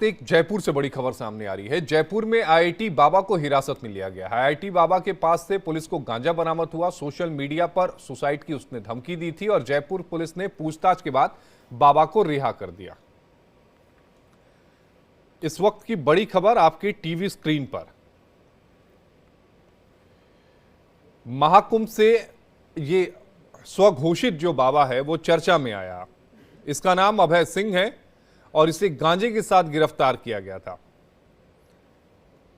एक जयपुर से बड़ी खबर सामने आ रही है। जयपुर में आईआईटी बाबा को हिरासत में लिया गया है। आईआईटी बाबा के पास से पुलिस को गांजा बरामद हुआ। सोशल मीडिया पर सुसाइड की उसने धमकी दी थी और जयपुर पुलिस ने पूछताछ के बाद बाबा को रिहा कर दिया। इस वक्त की बड़ी खबर आपकी टीवी स्क्रीन पर। महाकुंभ से ये स्वघोषित जो बाबा है वो चर्चा में आया। इसका नाम अभय सिंह है और इसे गांजे के साथ गिरफ्तार किया गया था।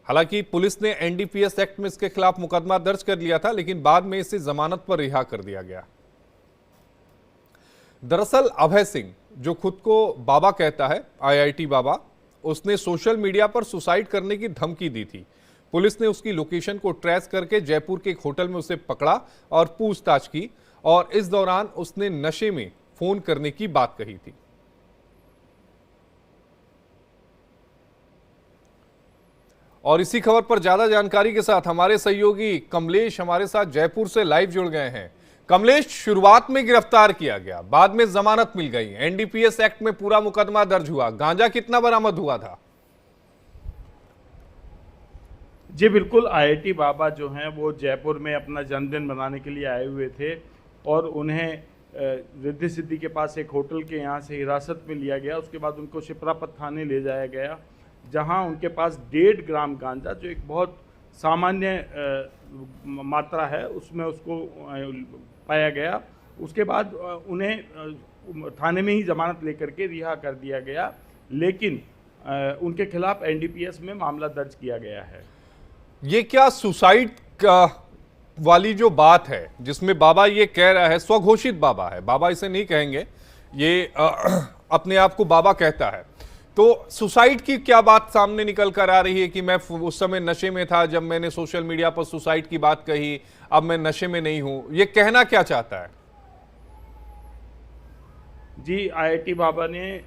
हालांकि पुलिस ने एनडीपीएस एक्ट में इसके खिलाफ मुकदमा दर्ज कर लिया था, लेकिन बाद में इसे जमानत पर रिहा कर दिया गया। दरअसल अभय सिंह, जो खुद को बाबा कहता है, आईआईटी बाबा, उसने सोशल मीडिया पर सुसाइड करने की धमकी दी थी। पुलिस ने उसकी लोकेशन को ट्रेस करके जयपुर के एक होटल में उसे पकड़ा और पूछताछ की, और इस दौरान उसने नशे में फोन करने की बात कही थी। और इसी खबर पर ज्यादा जानकारी के साथ हमारे सहयोगी कमलेश हमारे साथ जयपुर से लाइव जुड़ गए हैं। कमलेश, शुरुआत में गिरफ्तार किया गया, बाद में जमानत मिल गई, एनडीपीएस एक्ट में पूरा मुकदमा दर्ज हुआ, गांजा कितना बरामद हुआ था? जी बिल्कुल, आईआईटी बाबा जो हैं वो जयपुर में अपना जन्मदिन मनाने के लिए आए हुए थे और उन्हें रिद्धि सिद्धि के पास एक होटल के यहाँ से हिरासत में लिया गया। उसके बाद उनको शिप्रापत थाने ले जाया गया, जहाँ उनके पास 1.5 ग्राम गांजा, जो एक बहुत सामान्य मात्रा है, उसमें उसको पाया गया। उसके बाद उन्हें थाने में ही जमानत लेकर के रिहा कर दिया गया, लेकिन उनके खिलाफ एनडीपीएस में मामला दर्ज किया गया है। ये क्या सुसाइड वाली जो बात है जिसमें बाबा ये कह रहा है, स्वघोषित बाबा है, बाबा इसे नहीं कहेंगे, ये अपने आप को बाबा कहता है, तो सुसाइड की क्या बात सामने निकल कर आ रही है कि मैं उस समय नशे में था जब मैंने सोशल मीडिया पर सुसाइड की बात कही, अब मैं नशे में नहीं हूं, ये कहना क्या चाहता है? जी, आईआईटी बाबा ने,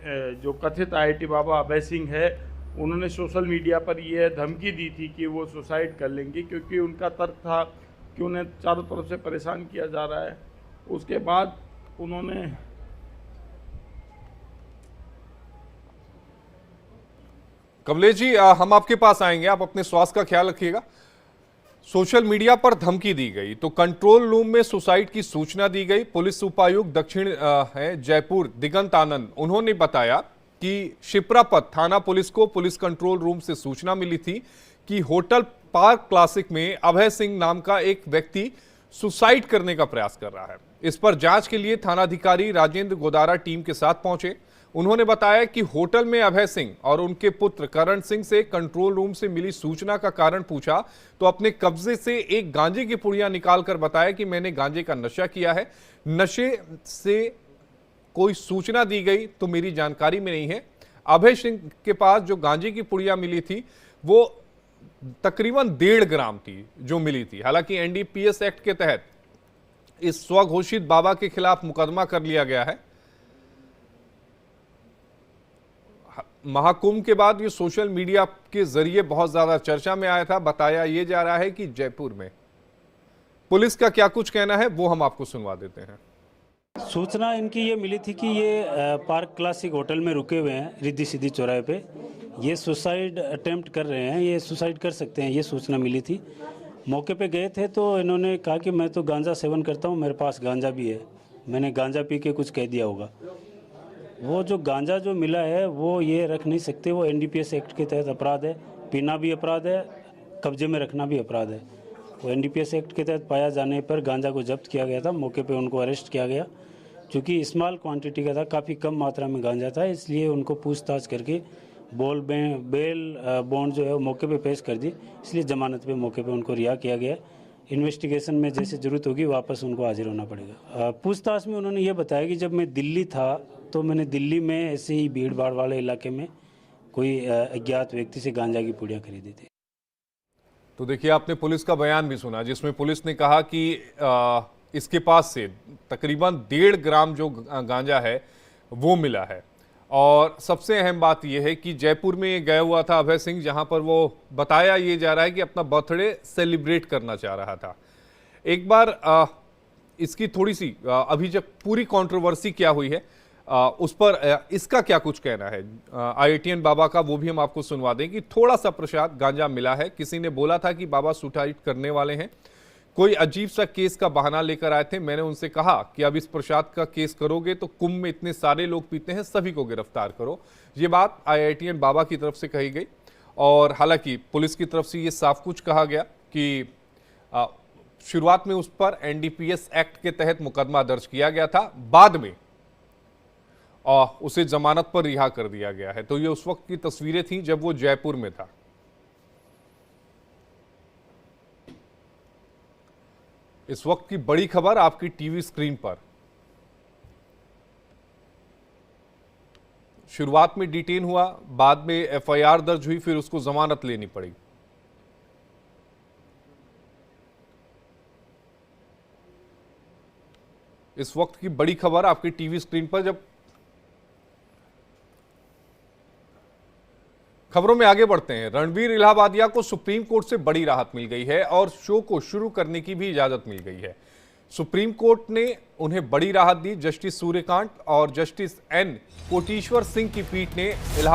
जो कथित आईआईटी बाबा अभय सिंह है, उन्होंने सोशल मीडिया पर यह धमकी दी थी कि वो सुसाइड कर लेंगे, क्योंकि उनका तर्क था कि उन्हें चारों तरफ से परेशान किया जा रहा है। उसके बाद उन्होंने कमलेश जी, हम आपके पास आएंगे, आप अपने स्वास्थ्य का ख्याल रखिएगा। सोशल मीडिया पर धमकी दी गई तो कंट्रोल रूम में सुसाइड की सूचना दी गई। पुलिस उपायुक्त दक्षिण है जयपुर दिगंत आनंद, उन्होंने बताया कि शिप्रापत थाना पुलिस को पुलिस कंट्रोल रूम से सूचना मिली थी कि होटल पार्क क्लासिक में अभय सिंह नाम का एक व्यक्ति सुसाइड करने का प्रयास कर रहा है। इस पर जांच के लिए थानाधिकारी राजेंद्र गोदारा टीम के साथ पहुंचे। उन्होंने बताया कि होटल में अभय सिंह और उनके पुत्र करण सिंह से कंट्रोल रूम से मिली सूचना का कारण पूछा तो अपने कब्जे से एक गांजे की पुड़िया निकालकर बताया कि मैंने गांजे का नशा किया है, नशे से कोई सूचना दी गई तो मेरी जानकारी में नहीं है। अभय सिंह के पास जो गांजे की पुड़िया मिली थी वो तकरीबन 1.5 ग्राम थी जो मिली थी। हालांकि एनडीपीएस एक्ट के तहत इस स्वघोषित बाबा के खिलाफ मुकदमा कर लिया गया है। महाकुंभ के बाद ये सोशल मीडिया के जरिए बहुत ज्यादा चर्चा में आया था। बताया ये जा रहा है कि जयपुर में पुलिस का क्या कुछ कहना है वो हम आपको सुनवा देते हैं। सूचना इनकी ये मिली थी कि ये पार्क क्लासिक होटल में रुके हुए हैं रिद्धि सिद्धि चौराहे पे, ये सुसाइड अटेम्प्ट कर रहे हैं, ये सुसाइड कर सकते हैं, ये सूचना मिली थी। मौके पे गए थे तो इन्होंने कहा कि मैं तो गांजा सेवन करता हूँ, मेरे पास गांजा भी है, मैंने गांजा पी के कुछ कह दिया होगा। वो जो गांजा जो मिला है वो ये रख नहीं सकते, वो एनडीपीएस एक्ट के तहत अपराध है, पीना भी अपराध है, कब्जे में रखना भी अपराध है। वो एनडीपीएस एक्ट के तहत पाया जाने पर गांजा को जब्त किया गया था, मौके पे उनको अरेस्ट किया गया। चूँकि स्मॉल क्वांटिटी का था, काफ़ी कम मात्रा में गांजा था, इसलिए उनको पूछताछ करके बेल बॉन्ड जो है वो मौके पे पेश कर दी, इसलिए जमानत पे मौके पे उनको रिहा किया गया। इन्वेस्टिगेशन में जैसे ज़रूरत होगी वापस उनको हाजिर होना पड़ेगा। पूछताछ में उन्होंने ये बताया कि जब मैं दिल्ली था तो मैंने दिल्ली में ऐसे ही भीड़ भाड़ वाले इलाके में कोई अज्ञात व्यक्ति से गांजा की पुड़िया खरीदी थी। तो देखिए, आपने पुलिस का बयान भी सुना जिसमें पुलिस ने कहा कि इसके पास से तकरीबन 1.5 ग्राम जो गांजा है वो मिला है। और सबसे अहम बात यह है कि जयपुर में गया हुआ था अभय सिंह, जहां पर वो बताया ये जा रहा है कि अपना बर्थडे सेलिब्रेट करना चाह रहा था। एक बार इसकी थोड़ी सी अभी जब पूरी कंट्रोवर्सी क्या हुई है, उस पर इसका क्या कुछ कहना है IITN बाबा का, वो भी हम आपको सुनवा दें कि थोड़ा सा प्रसाद गांजा मिला है। किसी ने बोला था कि बाबा सुसाइड करने वाले हैं, कोई अजीब सा केस का बहाना लेकर आए थे। मैंने उनसे कहा कि अब इस प्रसाद का केस करोगे तो कुंभ में इतने सारे लोग पीते हैं, सभी को गिरफ्तार करो। ये बात IITN बाबा की तरफ से कही गई। और हालांकि पुलिस की तरफ से ये साफ कुछ कहा गया कि शुरुआत में उस पर NDPS एक्ट के तहत मुकदमा दर्ज किया गया था, बाद में उसे जमानत पर रिहा कर दिया गया है। तो ये उस वक्त की तस्वीरें थी जब वो जयपुर में था। इस वक्त की बड़ी खबर आपकी टीवी स्क्रीन पर। शुरुआत में डिटेन हुआ, बाद में FIR दर्ज हुई, फिर उसको जमानत लेनी पड़ी। इस वक्त की बड़ी खबर आपकी टीवी स्क्रीन पर। जब खबरों में आगे बढ़ते हैं, रणवीर इलाहाबादिया को सुप्रीम कोर्ट से बड़ी राहत मिल गई है और शो को शुरू करने की भी इजाजत मिल गई है। सुप्रीम कोर्ट ने उन्हें बड़ी राहत दी। जस्टिस सूर्यकांत और जस्टिस N कोटेश्वर सिंह की पीठ ने